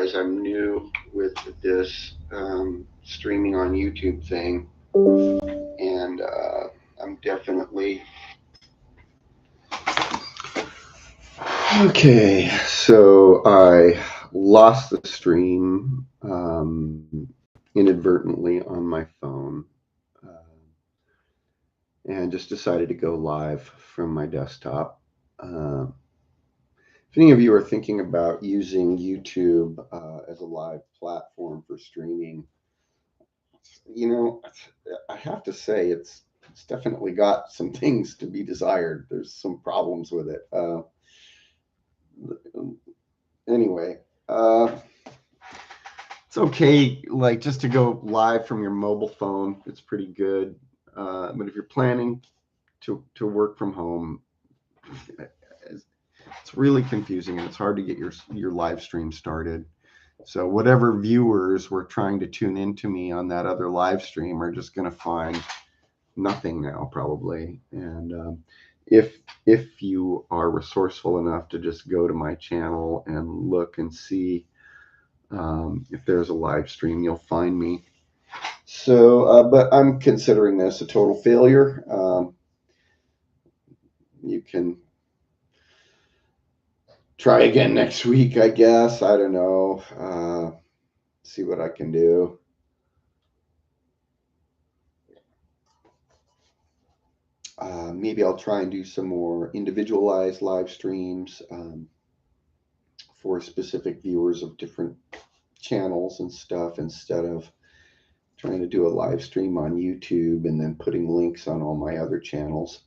realize I'm new with this streaming on YouTube thing, and I'm definitely okay. So I lost the stream inadvertently on my phone, and just decided to go live from my desktop. Uh, if any of you are thinking about using YouTube as a live platform for streaming, you know, I have to say it's definitely got some things to be desired. There's some problems with it. Anyway, it's okay, like just to go live from your mobile phone. It's pretty good. But if you're planning to work from home, it's really confusing and it's hard to get your live stream started. So whatever viewers were trying to tune into me on that other live stream are just going to find nothing now probably. And if you are resourceful enough to just go to my channel and look and see if there's a live stream, you'll find me. So, but I'm considering this a total failure. You can try again next week, I guess. I don't know. See what I can do. Maybe I'll try and do some more individualized live streams for specific viewers of different channels and stuff, instead of trying to do a live stream on YouTube and then putting links on all my other channels.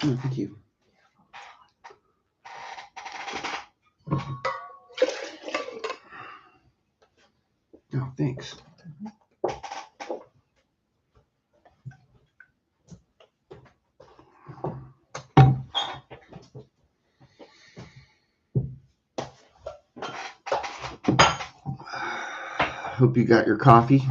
Oh, thank you. Oh, thanks. Hope you got your coffee.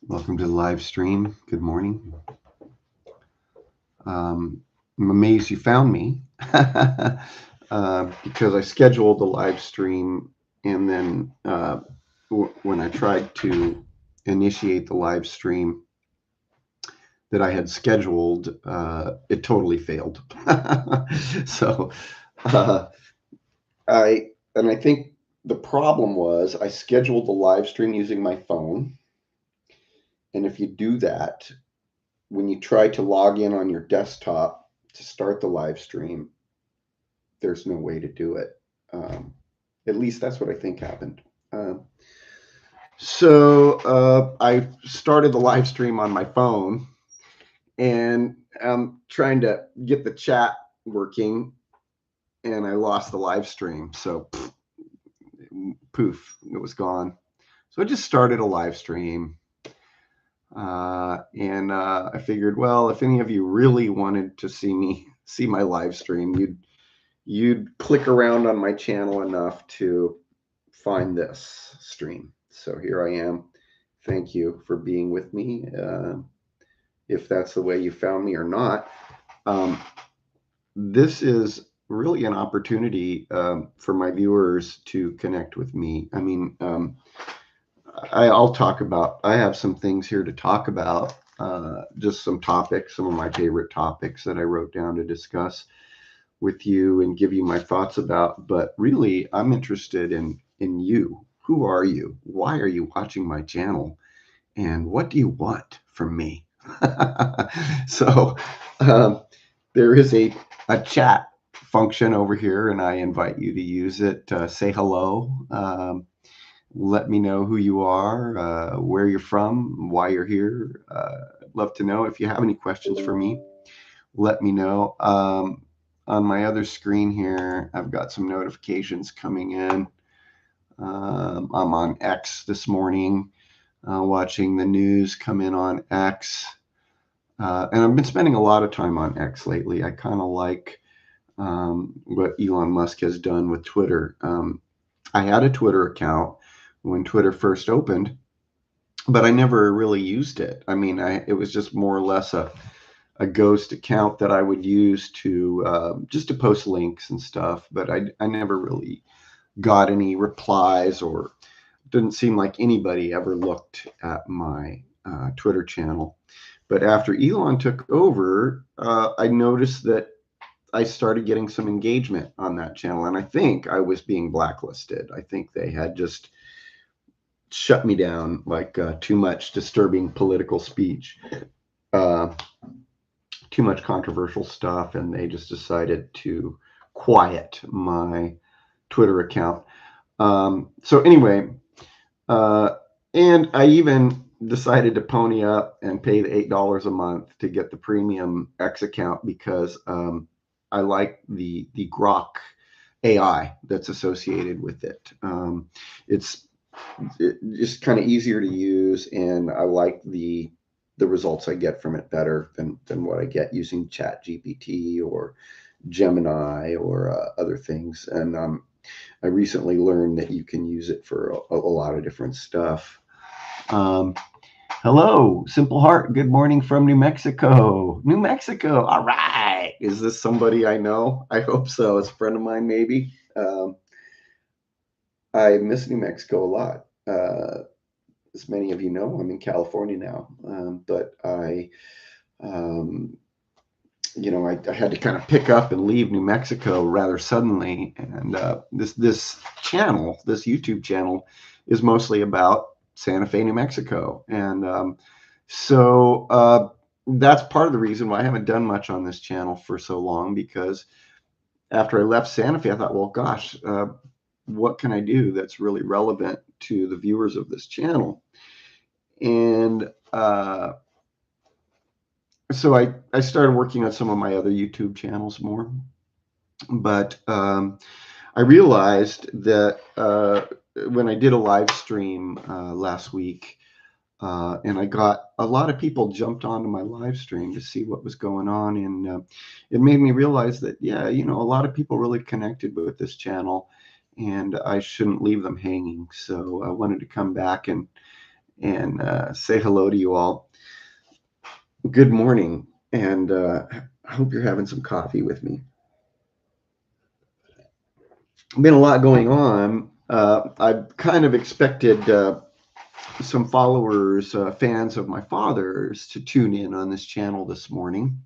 Welcome to the live stream. Good morning. I'm amazed you found me because I scheduled the live stream, and then when I tried to initiate the live stream that I had scheduled, it totally failed. So I think the problem was I scheduled the live stream using my phone, and if you do that, when you try to log in on your desktop to start the live stream, there's no way to do it. At least that's what I think happened. So I started the live stream on my phone, and I'm trying to get the chat working, and I lost the live stream. So poof, it was gone. So I just started a live stream. And I figured, well, if any of you really wanted to see my live stream, you'd click around on my channel enough to find this stream. So here I am. Thank you for being with me. If that's the way you found me or not, this is really an opportunity for my viewers to connect with me. I mean, I'll talk about, I have some things here to talk about, just some topics, some of my favorite topics that I wrote down to discuss with you and give you my thoughts about. But really, I'm interested in you. Who are you? Why are you watching my channel? And what do you want from me? So there is a chat function over here, and I invite you to use it. Say hello. Let me know who you are, where you're from, why you're here. I'd love to know. If you have any questions for me, let me know. On my other screen here, I've got some notifications coming in. I'm on X this morning, watching the news come in on X. And I've been spending a lot of time on X lately. I kind of like what Elon Musk has done with Twitter. I had a Twitter account when Twitter first opened, but I never really used it. I mean, it was just more or less a ghost account that I would use to just to post links and stuff. But I never really got any replies, or didn't seem like anybody ever looked at my Twitter channel. But after Elon took over, I noticed that I started getting some engagement on that channel, and I think I was being blacklisted. I think they had just shut me down, like too much disturbing political speech, too much controversial stuff, and they just decided to quiet my Twitter account. So anyway, and I even decided to pony up and pay the $8 a month to get the premium X account, because I like the Grok AI that's associated with it. It's just kind of easier to use, and I like the results I get from it better than what I get using Chat GPT or Gemini or other things. And I recently learned that you can use it for a lot of different stuff. Hello, Simple Heart. Good morning from New Mexico. New Mexico. All right. Is this somebody I know? I hope so. It's a friend of mine, maybe. I miss New Mexico a lot. As many of you know, I'm in California now, but I had to kind of pick up and leave New Mexico rather suddenly. And this channel, this YouTube channel, is mostly about Santa Fe, New Mexico. And so that's part of the reason why I haven't done much on this channel for so long, because after I left Santa Fe, I thought, well, gosh, what can I do that's really relevant to the viewers of this channel. And so I started working on some of my other YouTube channels more. But I realized that when I did a live stream last week, and I got a lot of people jumped onto my live stream to see what was going on. And it made me realize that, yeah, a lot of people really connected with this channel, and I shouldn't leave them hanging. So I wanted to come back and say hello to you all. Good morning, and I hope you're having some coffee with me. Been a lot going on. I kind of expected some followers, fans of my father's, to tune in on this channel this morning,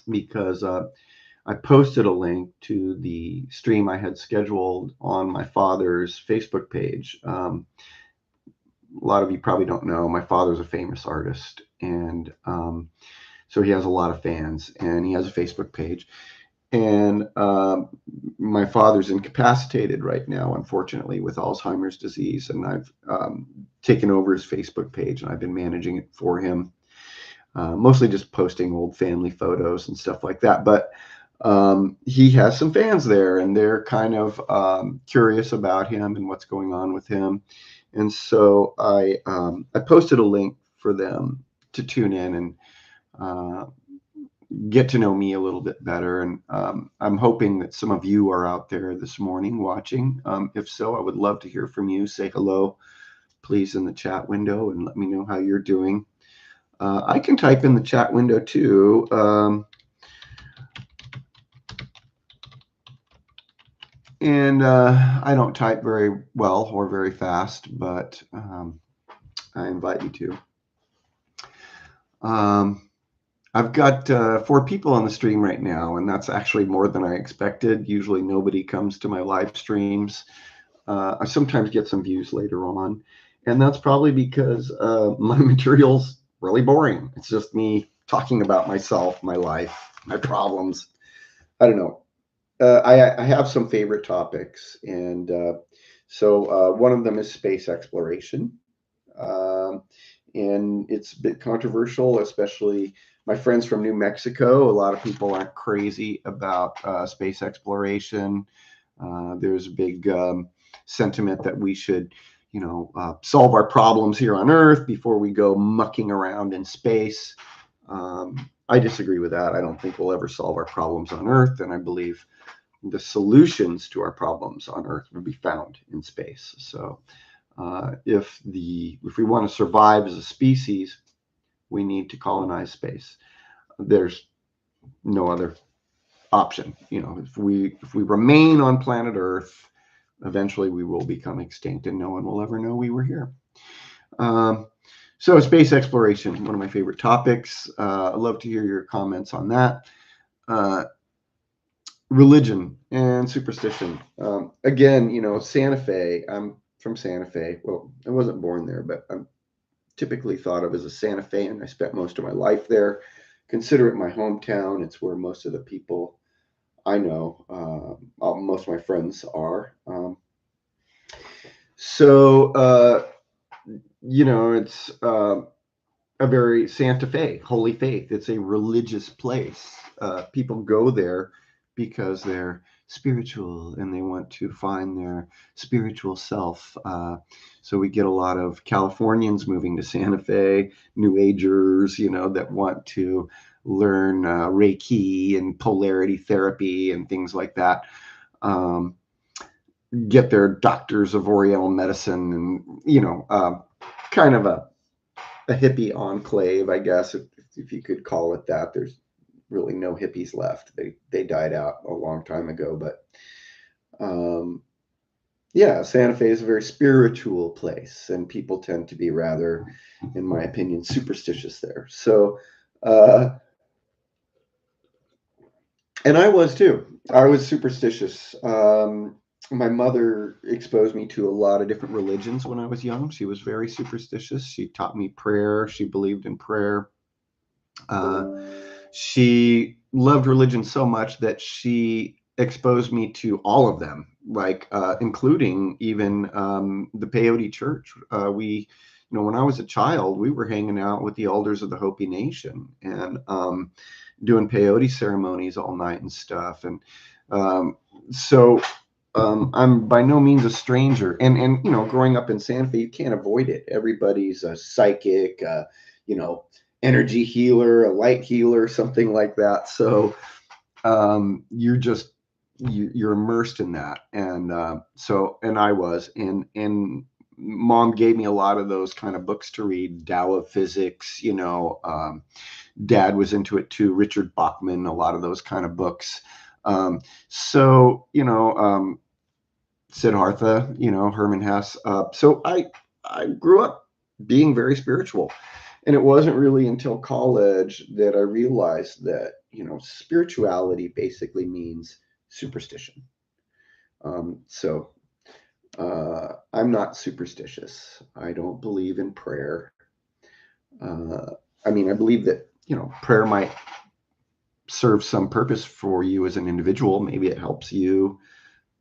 because I posted a link to the stream I had scheduled on my father's Facebook page. A lot of you probably don't know, my father's a famous artist, and so he has a lot of fans, and he has a Facebook page. And my father's incapacitated right now, unfortunately, with Alzheimer's disease. And I've taken over his Facebook page, and I've been managing it for him, mostly just posting old family photos and stuff like that. But he has some fans there, and they're kind of curious about him and what's going on with him. And so I posted a link for them to tune in and get to know me a little bit better. And I'm hoping that some of you are out there this morning watching. If so, I would love to hear from you. Say hello, please, in the chat window, and let me know how you're doing. I can type in the chat window too. And I don't type very well or very fast, but I invite you to. I've got 4 people on the stream right now, and that's actually more than I expected. Usually nobody comes to my live streams. I sometimes get some views later on, and that's probably because my material's really boring. It's just me talking about myself, my life, my problems. I don't know. I have some favorite topics, and so one of them is space exploration. And it's a bit controversial, especially my friends from New Mexico. A lot of people aren't crazy about space exploration. There's a big sentiment that we should, solve our problems here on Earth before we go mucking around in space. I disagree with that. I don't think we'll ever solve our problems on Earth, and I believe the solutions to our problems on Earth will be found in space. So if we want to survive as a species, we need to colonize space. There's no other option. If we remain on planet Earth, eventually we will become extinct, and no one will ever know we were here. So space exploration, one of my favorite topics. I'd love to hear your comments on that. Religion and superstition. Again, Santa Fe. I'm from Santa Fe. Well, I wasn't born there, but I'm typically thought of as a Santa Fean. I spent most of my life there. Consider it my hometown. It's where most of the people I know, most of my friends are. So it's a very Santa Fe, holy faith. It's a religious place. People go there because they're spiritual and they want to find their spiritual self. So we get a lot of Californians moving to Santa Fe, New Agers, that want to learn Reiki and polarity therapy and things like that. Get their doctors of Oriental medicine and, kind of a hippie enclave, I guess, if you could call it that. There's really no hippies left. They died out a long time ago. But yeah, Santa Fe is a very spiritual place, and people tend to be rather, in my opinion, superstitious there. So, and I was too. I was superstitious. My mother exposed me to a lot of different religions when I was young. She was very superstitious. She taught me prayer. She believed in prayer. She loved religion so much that she exposed me to all of them, like including even the Peyote Church. When I was a child, we were hanging out with the elders of the Hopi Nation and doing peyote ceremonies all night and stuff. And so I'm by no means a stranger. And growing up in Santa Fe, you can't avoid it. Everybody's a psychic, energy healer, a light healer, something like that. So you're immersed in that. And and I was. And mom gave me a lot of those kind of books to read, Tao of Physics, dad was into it too, Richard Bachman, a lot of those kind of books. Siddhartha, Herman Hesse. So I grew up being very spiritual. And it wasn't really until college that I realized that, spirituality basically means superstition. So I'm not superstitious. I don't believe in prayer. I believe that, prayer might serve some purpose for you as an individual. Maybe it helps you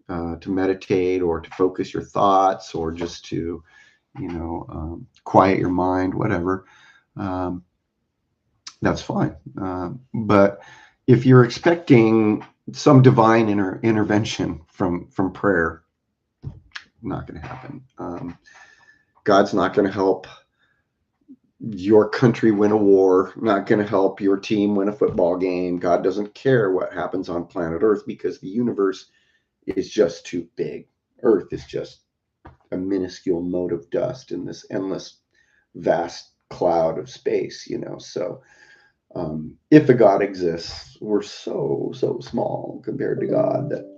to meditate or to focus your thoughts or just to, quiet your mind, whatever. That's fine. But if you're expecting some divine intervention from prayer, not going to happen. God's not going to help your country win a war, not going to help your team win a football game. God doesn't care what happens on planet Earth because the universe is just too big. Earth is just a minuscule mote of dust in this endless, vast cloud of space, So if a God exists, we're so small compared to God that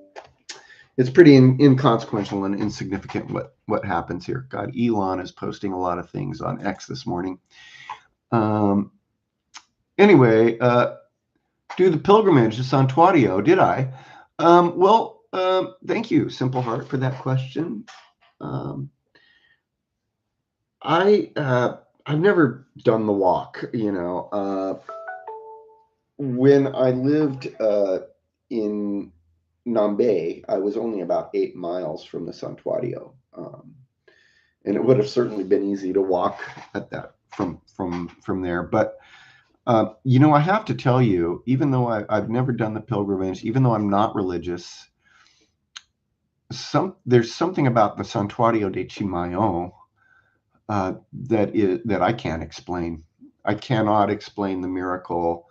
it's pretty inconsequential and insignificant what happens here. God, Elon is posting a lot of things on X this morning. Anyway, do the pilgrimage to Santuario, did I? Thank you, Simple Heart, for that question. I've never done the walk, when I lived in Nambe, I was only about 8 miles from the Santuario, and it would have certainly been easy to walk at that from there. But I have to tell you, even though I've never done the pilgrimage, even though I'm not religious, there's something about the Santuario de Chimayo that I can't explain. I cannot explain the miracle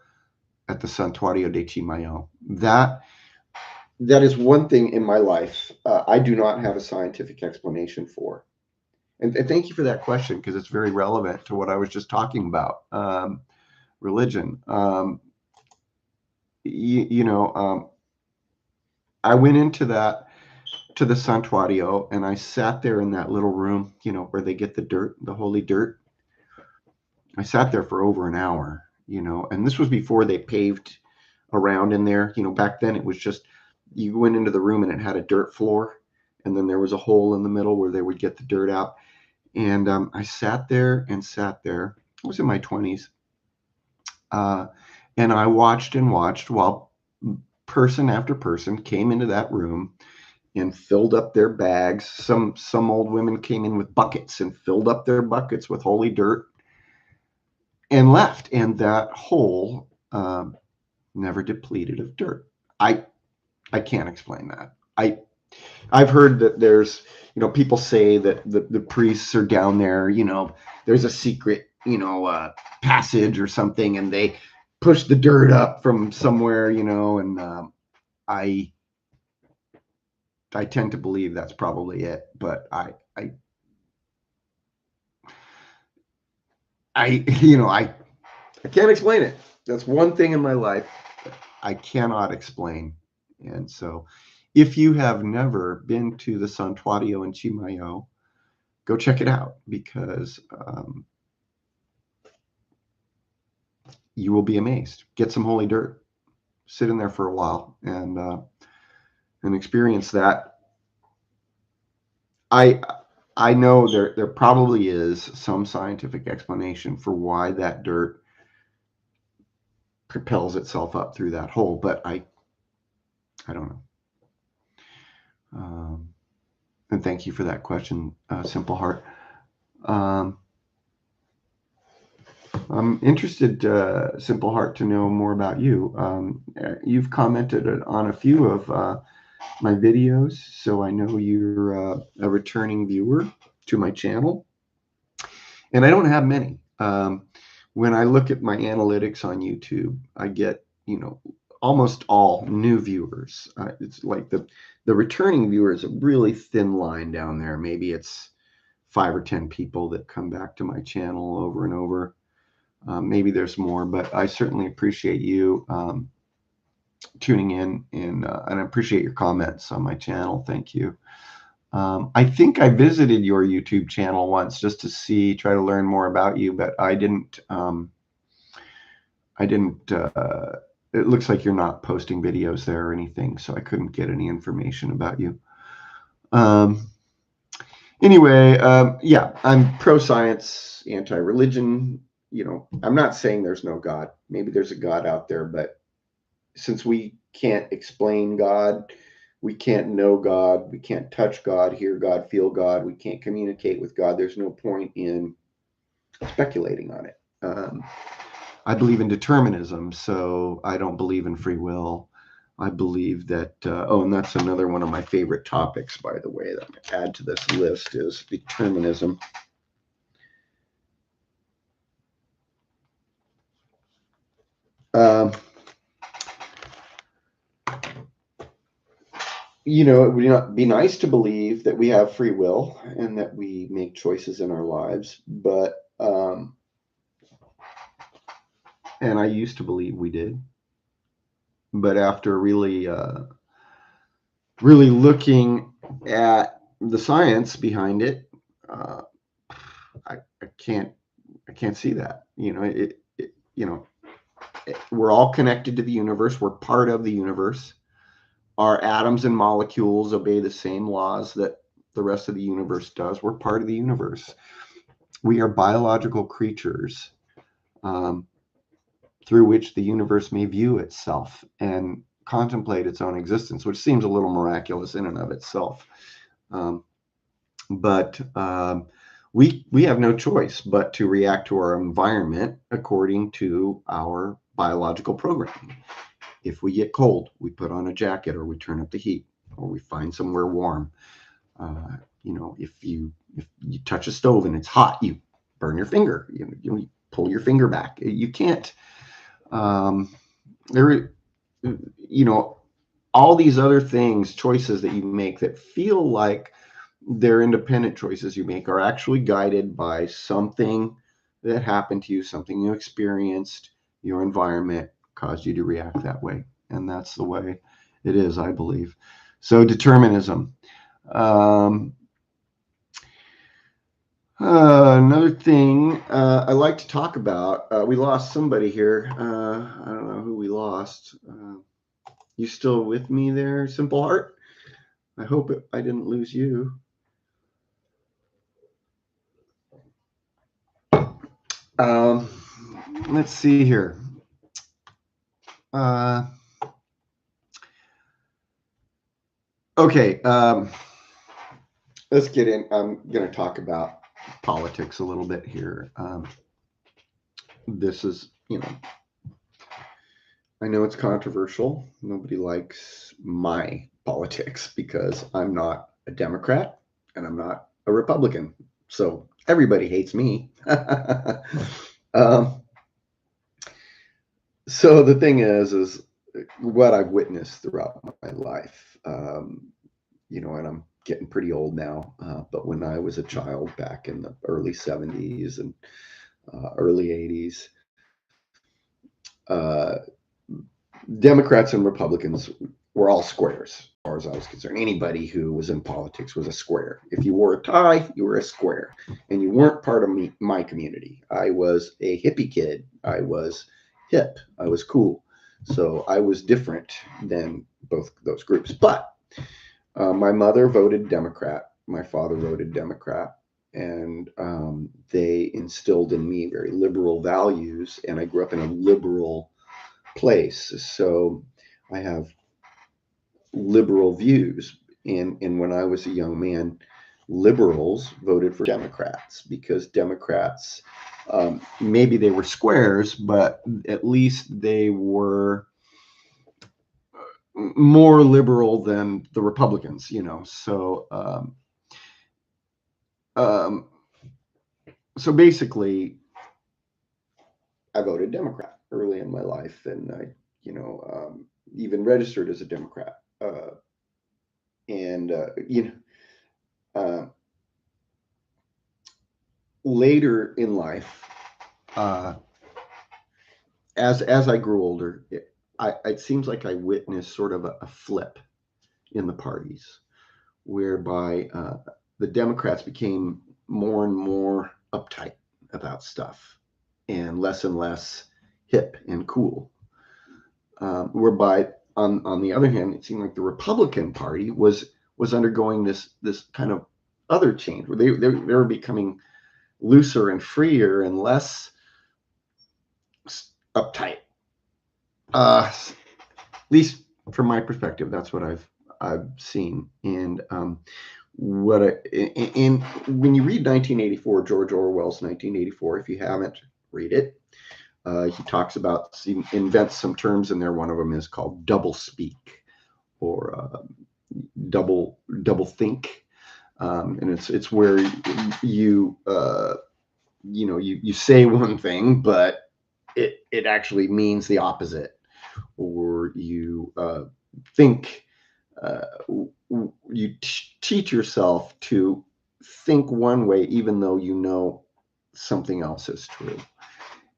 at the Santuario de Chimayo. That is one thing in my life I do not have a scientific explanation for. And thank you for that question, because it's very relevant to what I was just talking about, religion. I went into the Santuario, and I sat there in that little room, where they get the dirt, the holy dirt. I sat there for over an hour, and this was before they paved around in there. Back then it was just, you went into the room and it had a dirt floor, and then there was a hole in the middle where they would get the dirt out. And I sat there and sat there. I was in my 20s. And I watched and watched while person after person came into that room and filled up their bags. Some old women came in with buckets and filled up their buckets with holy dirt and left. And that hole never depleted of dirt. I can't explain that. I've heard that there's, people say that the priests are down there, there's a secret, passage or something, and they push the dirt up from somewhere, and I tend to believe that's probably it, but I can't explain it. That's one thing in my life I cannot explain. And so if you have never been to the Santuario in Chimayo, go check it out, because you will be amazed. Get some holy dirt, sit in there for a while, and experience that. I know there probably is some scientific explanation for why that dirt propels itself up through that hole, but I don't know. And thank you for that question, Simple Heart. I'm interested, Simple Heart, to know more about you. You've commented on a few of my videos, so I know you're a returning viewer to my channel. And I don't have many. When I look at my analytics on YouTube, I get, almost all new viewers. It's like the returning viewer is a really thin line down there. Maybe it's 5 or 10 people that come back to my channel over and over. Maybe there's more, but I certainly appreciate you tuning in, and I appreciate your comments on my channel. Thank you. I think I visited your YouTube channel once just to try to learn more about you, but I didn't. It looks like you're not posting videos there or anything, so I couldn't get any information about you. Anyway, yeah, I'm pro-science, anti-religion. I'm not saying there's no God. Maybe there's a God out there, but since we can't explain God, we can't know God, we can't touch God, hear God, feel God, we can't communicate with God, there's no point in speculating on it. I believe in determinism, so I don't believe in free will. I believe that, and that's another one of my favorite topics, by the way, that I'm going to add to this list is determinism. It would be nice to believe that we have free will and that we make choices in our lives, but and I used to believe we did, but after really looking at the science behind it, I can't see that. We're all connected to the universe. We're part of the universe. Our atoms and molecules obey the same laws that the rest of the universe does. We're part of the universe. We are biological creatures through which the universe may view itself and contemplate its own existence, which seems a little miraculous in and of itself. But we have no choice but to react to our environment according to our biological programming. If we get cold, we put on a jacket, or we turn up the heat, or we find somewhere warm. If you touch a stove and it's hot, you burn your finger. You pull your finger back. You can't. All these other things, choices that you make that feel like they're independent choices you make, are actually guided by something that happened to you, something you experienced. Your environment caused you to react that way, and that's the way it is, I believe. So determinism. Another thing I like to talk about, we lost somebody here. I don't know who we lost. You still with me there, Simple Heart? I hope I didn't lose you. Let's see here. Okay, let's get in. I'm going to talk about politics a little bit here. This is, I know it's controversial. Nobody likes my politics because I'm not a Democrat and I'm not a Republican. So everybody hates me. So the thing is what I've witnessed throughout my life, and I'm getting pretty old now, but when I was a child back in the early 70s and early 80s, Democrats and Republicans were all squares, as far as I was concerned. Anybody who was in politics was a square. If you wore a tie, you were a square, and you weren't part of my community. I was a hippie kid. I was hip. I was cool. So I was different than both those groups. But my mother voted Democrat. My father voted Democrat. And they instilled in me very liberal values. And I grew up in a liberal place. So I have liberal views. And when I was a young man, liberals voted for Democrats because Democrats, maybe they were squares, but at least they were more liberal than the Republicans, So, um, so basically, I voted Democrat early in my life, and I, even registered as a Democrat. And uh, later in life, uh, as I grew older, it seems like I witnessed sort of a flip in the parties, whereby the Democrats became more and more uptight about stuff and less hip and cool. Whereby, on the other hand, it seemed like the Republican Party was undergoing this kind of other change, where they were becoming looser and freer and less uptight. At least from my perspective, that's what I've seen. And what in when you read 1984, George Orwell's 1984, if you haven't, read it. He talks about, he invents some terms in there. One of them is called double speak, or double think, and it's where you you say one thing, but it actually means the opposite, or you think you teach yourself to think one way even though something else is true.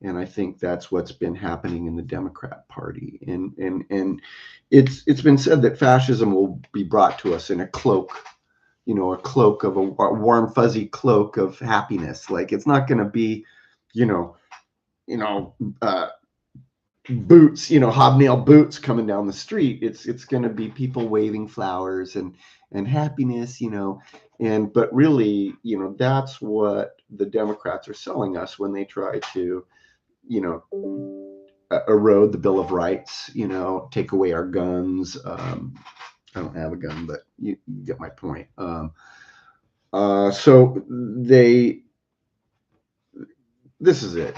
And I think that's what's been happening in the Democrat Party. And it's been said that fascism will be brought to us in a cloak, a cloak of a warm fuzzy cloak of happiness. Like, it's not going to be, you know, you know, uh, boots, hobnail boots coming down the street. It's going to be people waving flowers and happiness, but really, that's what the Democrats are selling us when they try to, erode the Bill of Rights, take away our guns. I don't have a gun, but you get my point. So this is it,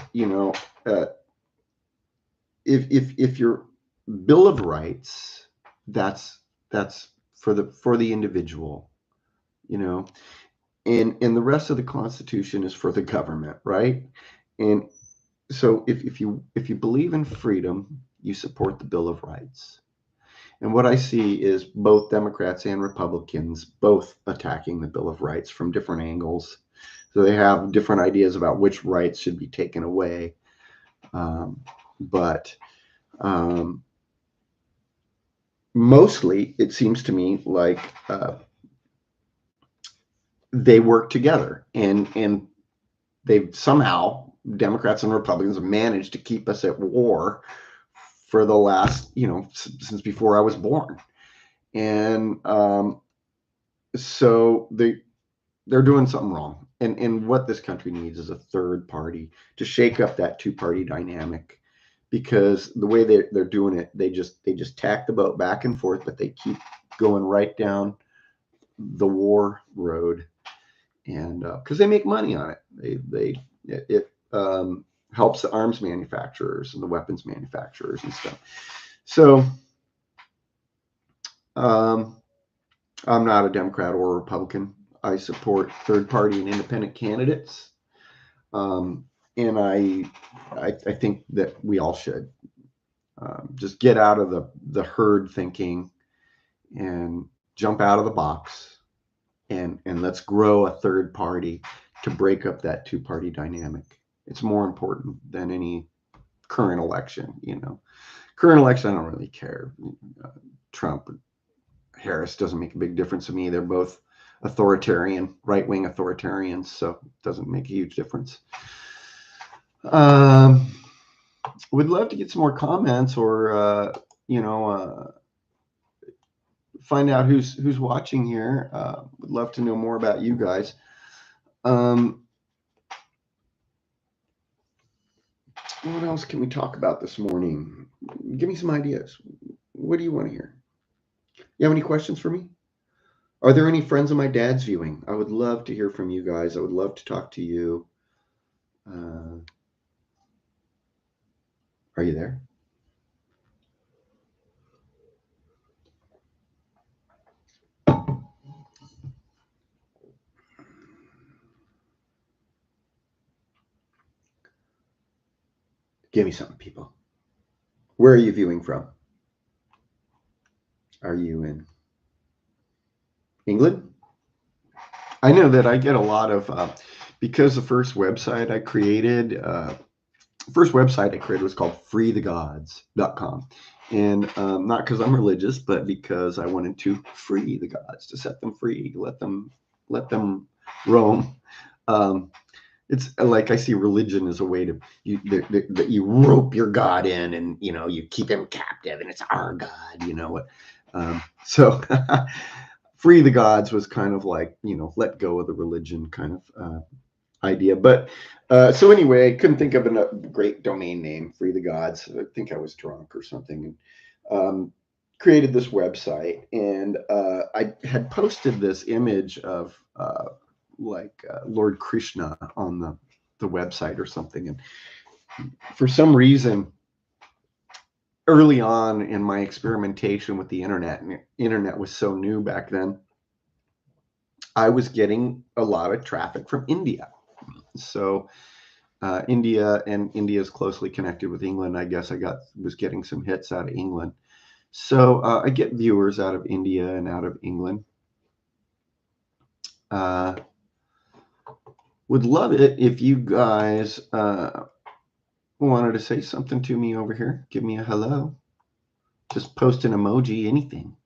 if your Bill of Rights, that's for the individual, and the rest of the Constitution is for the government, right? And so if you believe in freedom, you support the Bill of Rights. And what I see is both Democrats and Republicans both attacking the Bill of Rights from different angles. So they have different ideas about which rights should be taken away. But mostly, it seems to me like they work together, and they've somehow, Democrats and Republicans, have managed to keep us at war for the last, since before I was born. And so they're doing something wrong. And what this country needs is a third party to shake up that two-party dynamic, because the way they're doing it, they just tack the boat back and forth, but they keep going right down the war road. And because they make money on it, it helps the arms manufacturers and the weapons manufacturers and stuff. So I'm not a Democrat or a Republican. I support third party and independent candidates. And I think that we all should just get out of the herd thinking and jump out of the box, and let's grow a third party to break up that two-party dynamic. It's more important than any current election. Current election, I don't really care. Trump, Harris doesn't make a big difference to me. They're both authoritarian, right-wing authoritarians, so it doesn't make a huge difference. Would love to get some more comments, or find out who's watching here. Would love to know more about you guys. What else can we talk about this morning? Give me some ideas. What do you want to hear? You have any questions for me? Are there any friends of my dad's viewing? I would love to hear from you guys. I would love to talk to you. Are you there? Give me something, people. Where are you viewing from? Are you in England? I know that I get a lot of, because the first website I created, was called freethegods.com. And not because I'm religious, but because I wanted to free the gods, to set them free, let them roam. It's like I see religion as a way to you rope your God in, and you keep him captive, and it's our God. So free the gods was kind of like let go of the religion kind of idea. But so anyway, I couldn't think of a great domain name. Free the gods. I think I was drunk or something, and created this website, and I had posted this image of Lord Krishna on the website or something. And for some reason, early on in my experimentation with the internet, and the internet was so new back then, I was getting a lot of traffic from India. So India is closely connected with England. I guess was getting some hits out of England. So I get viewers out of India and out of England. Would love it if you guys wanted to say something to me over here. Give me a hello. Just post an emoji, anything.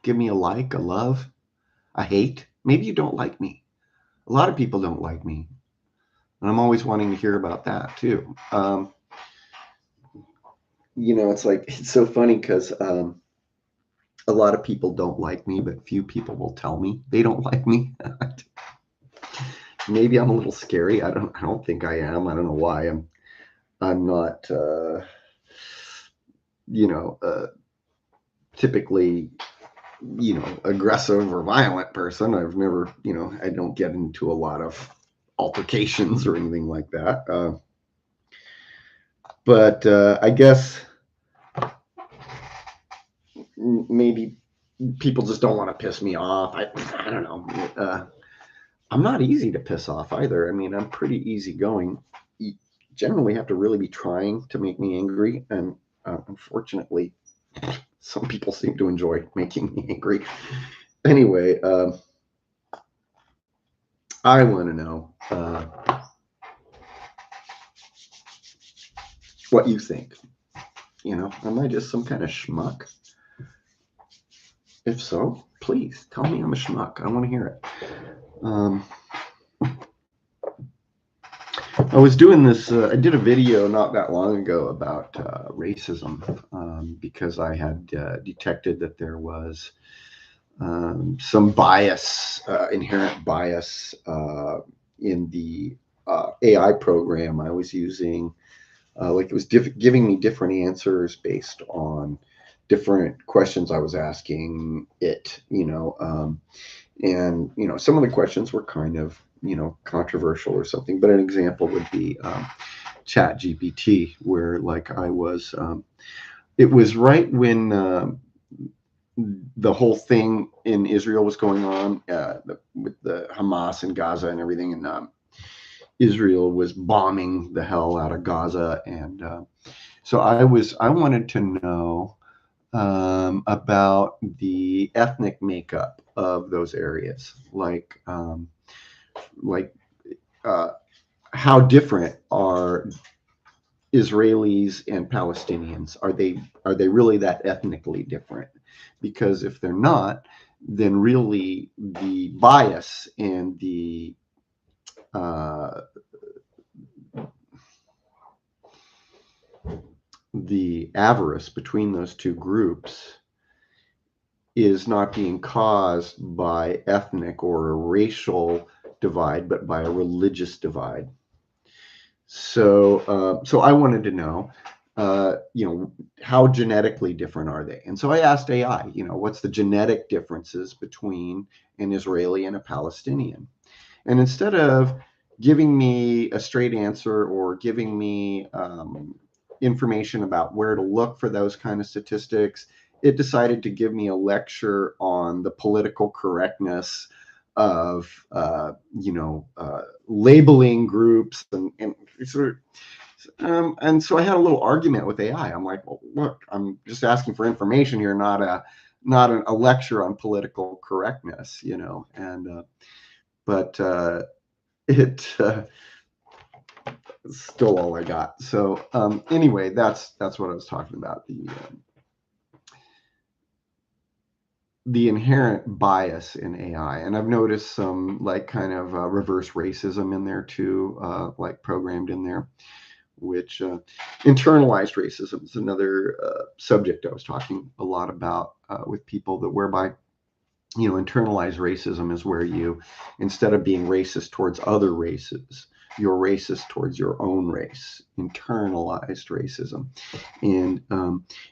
Give me a like, a love, a hate. Maybe you don't like me. A lot of people don't like me. And I'm always wanting to hear about that too. It's like, it's so funny because a lot of people don't like me, but few people will tell me they don't like me. Maybe I'm a little scary. I don't think I am. I don't know why. I'm not typically aggressive or violent person. I've never, I don't get into a lot of altercations or anything like that. But I guess maybe people just don't want to piss me off. I don't know. I'm not easy to piss off either. I mean, I'm pretty easygoing. You generally have to really be trying to make me angry, and unfortunately, some people seem to enjoy making me angry. Anyway, I want to know what you think. Am I just some kind of schmuck? If so, please tell me I'm a schmuck. I want to hear it. I was doing this, I did a video not that long ago about racism because I had detected that there was some bias, inherent bias in the AI program I was using. Like it was giving me different answers based on different questions I was asking it, and some of the questions were kind of controversial or something. But an example would be Chat GPT, where like I was, it was right when the whole thing in Israel was going on with the Hamas and Gaza and everything, and Israel was bombing the hell out of Gaza, and so I wanted to know about the ethnic makeup of those areas, like how different are Israelis and Palestinians? Are they really that ethnically different? Because if they're not, then really the bias and the avarice between those two groups is not being caused by ethnic or a racial divide, but by a religious divide. So I wanted to know, how genetically different are they? And so I asked AI, what's the genetic differences between an Israeli and a Palestinian? And instead of giving me a straight answer or giving me information about where to look for those kind of statistics, it decided to give me a lecture on the political correctness of, labeling groups and sort of. And so I had a little argument with AI. I'm like, well, look, I'm just asking for information here, not a lecture on political correctness, And but it still all I got. So anyway, that's what I was talking about, the inherent bias in AI. And I've noticed some like kind of reverse racism in there too, like programmed in there, which internalized racism is another subject I was talking a lot about with people, that whereby internalized racism is where you, instead of being racist towards other races, you're racist towards your own race. Internalized racism. And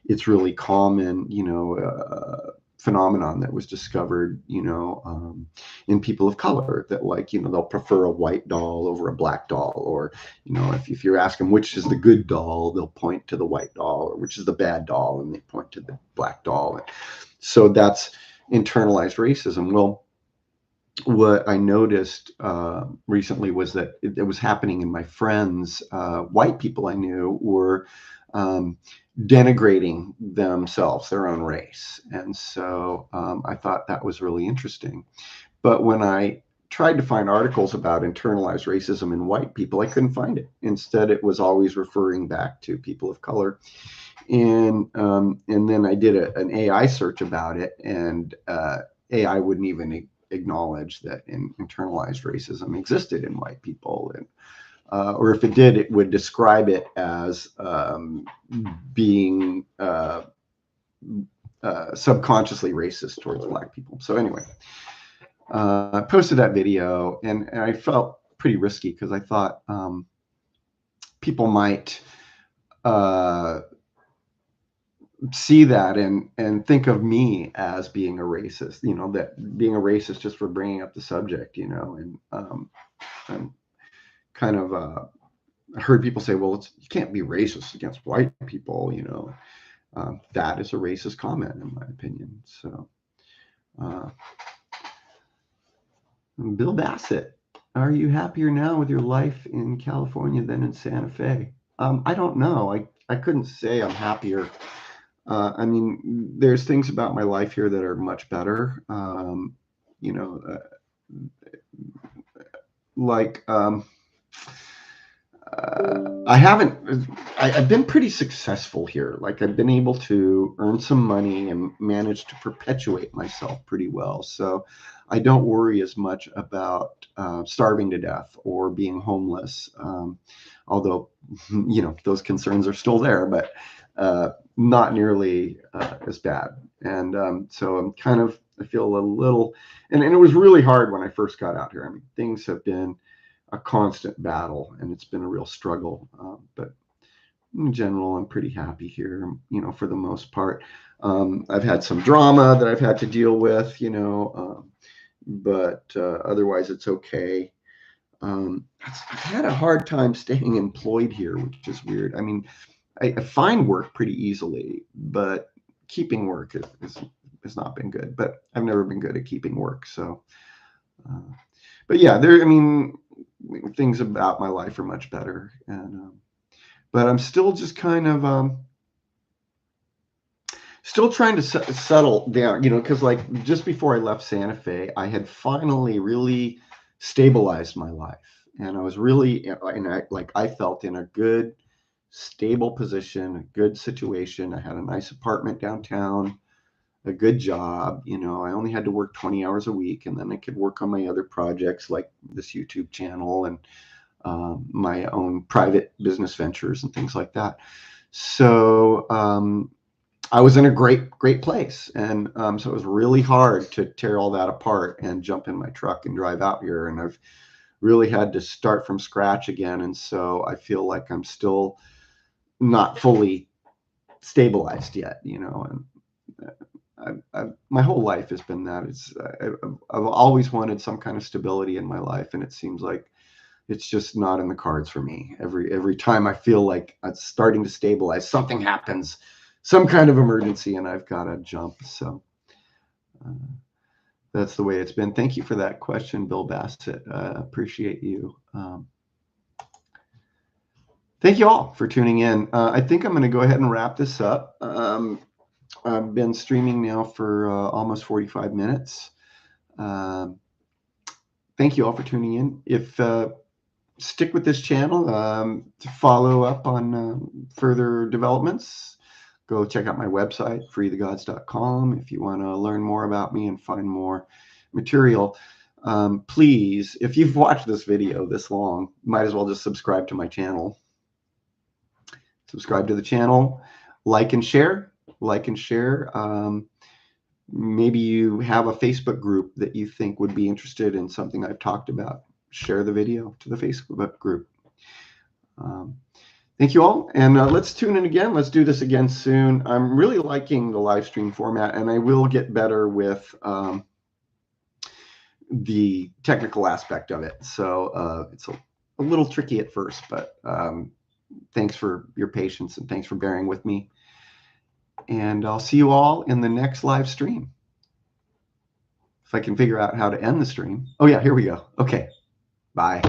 it's really common, phenomenon that was discovered, in people of color, that like, they'll prefer a white doll over a black doll, or, if you ask them which is the good doll, they'll point to the white doll, or which is the bad doll, and they point to the black doll. So that's internalized racism. Well, what I noticed recently was that it was happening in my friends. White people I knew were denigrating themselves, their own race. And so I thought that was really interesting. But when I tried to find articles about internalized racism in white people, I couldn't find it. Instead, it was always referring back to people of color. And then I did an AI search about it, and AI wouldn't even acknowledge that internalized racism existed in white people. And or if it did, it would describe it as being subconsciously racist towards Black people. So anyway, I posted that video, and I felt pretty risky because I thought people might see that and think of me as being a racist, that being a racist just for bringing up the subject, and kind of I heard people say, well, you can't be racist against white people, that is a racist comment, in my opinion. So Bill Bassett, are you happier now with your life in California than in Santa Fe? I don't know. I couldn't say I'm happier. I mean, there's things about my life here that are much better. Like I've been pretty successful here. Like I've been able to earn some money and manage to perpetuate myself pretty well. So I don't worry as much about starving to death or being homeless. Although, those concerns are still there, but not nearly as bad. And so I feel a little, and it was really hard when I first got out here. I mean, things have been a constant battle, and it's been a real struggle. But in general, I'm pretty happy here, for the most part. I've had some drama that I've had to deal with, but otherwise it's okay. I've had a hard time staying employed here, which is weird. I mean, I find work pretty easily, but keeping work has not been good. But I've never been good at keeping work. So, but yeah, things about my life are much better, and but I'm still just kind of still trying to settle down, because like just before I left Santa Fe, I had finally really stabilized my life, and I was really, and I felt in a good, stable position, a good situation. I had a nice apartment downtown, a good job. I only had to work 20 hours a week, and then I could work on my other projects like this YouTube channel and my own private business ventures and things like that. So I was in a great place. And so it was really hard to tear all that apart and jump in my truck and drive out here. And I've really had to start from scratch again. And so I feel like I'm still not fully stabilized yet, you know. And my whole life has been that. I've always wanted some kind of stability in my life, and it seems like it's just not in the cards for me. Every time I feel like it's starting to stabilize, something happens, some kind of emergency, and I've got to jump. So uh, that's the way it's been. Thank you for that question, Bill Bassett. Appreciate you. Thank you all for tuning in. I think I'm going to go ahead and wrap this up. I've been streaming now for almost 45 minutes. Thank you all for tuning in. If stick with this channel to follow up on further developments, go check out my website, freethegods.com. If you want to learn more about me and find more material, please, if you've watched this video this long, might as well just subscribe to my channel. Subscribe to the channel, like and share. Maybe you have a Facebook group that you think would be interested in something I've talked about. Share the video to the Facebook group. Thank you all, and let's tune in again. Let's do this again soon. I'm really liking the live stream format, and I will get better with the technical aspect of it. So it's a little tricky at first, but thanks for your patience and thanks for bearing with me. And I'll see you all in the next live stream. If I can figure out how to end the stream. Oh yeah, here we go. Okay, bye.